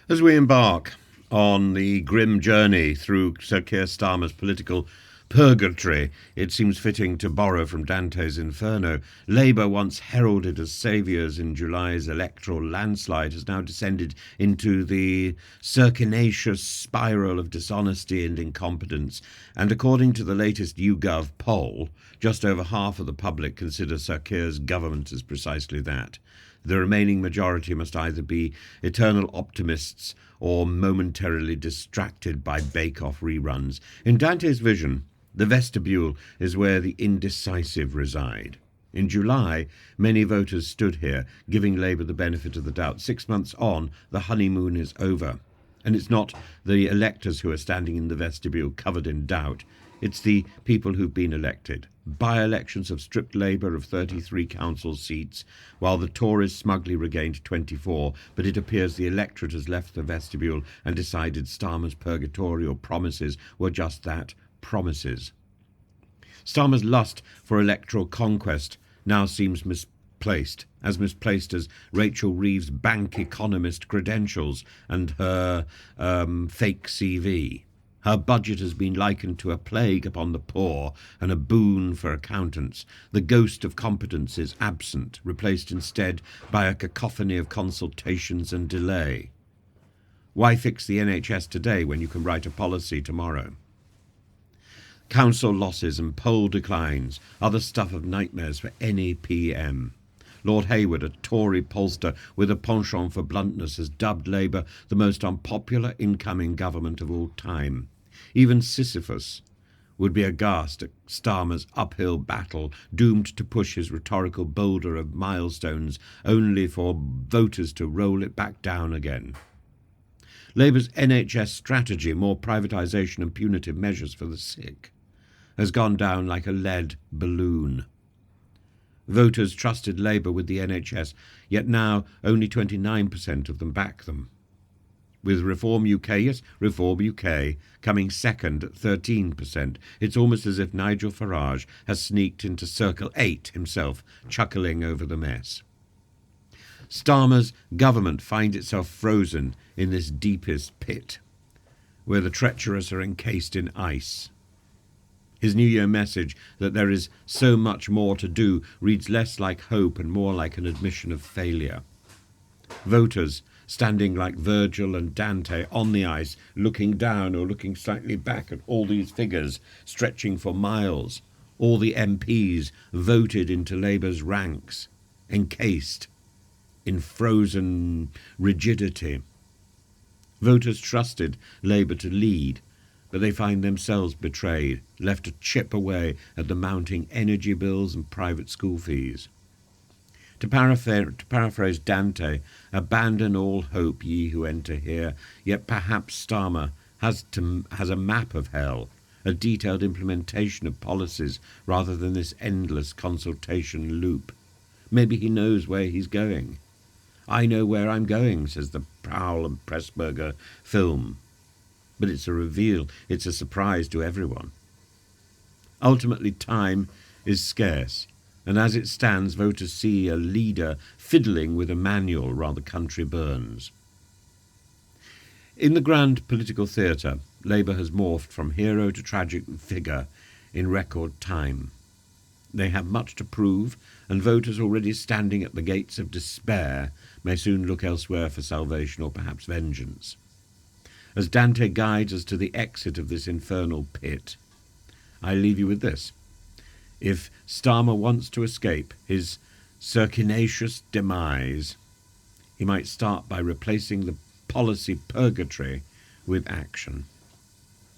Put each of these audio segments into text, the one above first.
As we embark on the grim journey through Sir Keir Starmer's political purgatory, it seems fitting to borrow from Dante's Inferno. Labour, once heralded as saviours in July's electoral landslide, has now descended into the circinaceous spiral of dishonesty and incompetence, and according to the latest yougov poll, just over half of the public consider Sir Keir's government as precisely that. The remaining majority must either be eternal optimists or momentarily distracted by bake-off reruns. In Dante's vision, the vestibule is where the indecisive reside. In July, many voters stood here, giving Labour the benefit of the doubt. 6 months on, the honeymoon is over. And it's not the electors who are standing in the vestibule covered in doubt. It's the people who've been elected. By-elections have stripped Labour of 33 council seats, while the Tories smugly regained 24, but it appears the electorate has left the vestibule and decided Starmer's purgatorial promises were just that, promises. Starmer's lust for electoral conquest now seems misplaced as Rachel Reeves' bank economist credentials and her fake CV. Her budget has been likened to a plague upon the poor and a boon for accountants. The ghost of competence is absent, replaced instead by a cacophony of consultations and delay. Why fix the NHS today when you can write a policy tomorrow? Council losses and poll declines are the stuff of nightmares for any PM. Lord Hayward, a Tory pollster with a penchant for bluntness, has dubbed Labour the most unpopular incoming government of all time. Even Sisyphus would be aghast at Starmer's uphill battle, doomed to push his rhetorical boulder of milestones only for voters to roll it back down again. Labour's NHS strategy, more privatisation and punitive measures for the sick, has gone down like a lead balloon. Voters trusted Labour with the NHS, yet now only 29% of them back them. With Reform UK coming second at 13%, it's almost as if Nigel Farage has sneaked into Circle 8 himself, chuckling over the mess. Starmer's government finds itself frozen in this deepest pit, where the treacherous are encased in ice. His New Year message that there is so much more to do reads less like hope and more like an admission of failure. Voters, standing like Virgil and Dante on the ice, looking down or looking slightly back at all these figures stretching for miles, all the MPs voted into Labour's ranks, encased in frozen rigidity. Voters trusted Labour to lead, but they find themselves betrayed, left to chip away at the mounting energy bills and private school fees. To paraphrase Dante, abandon all hope, ye who enter here, yet perhaps Starmer has a map of hell, a detailed implementation of policies rather than this endless consultation loop. Maybe he knows where he's going. I know where I'm going, says the Prowl and Pressburger film. But it's a reveal, it's a surprise to everyone. Ultimately, time is scarce, and as it stands, voters see a leader fiddling with a manual while the country burns. In the grand political theatre, Labour has morphed from hero to tragic figure in record time. They have much to prove, and voters already standing at the gates of despair may soon look elsewhere for salvation or perhaps vengeance. As Dante guides us to the exit of this infernal pit, I leave you with this. If Starmer wants to escape his circinaceous demise, he might start by replacing the policy purgatory with action.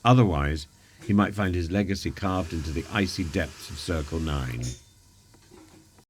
Otherwise, he might find his legacy carved into the icy depths of Circle 9.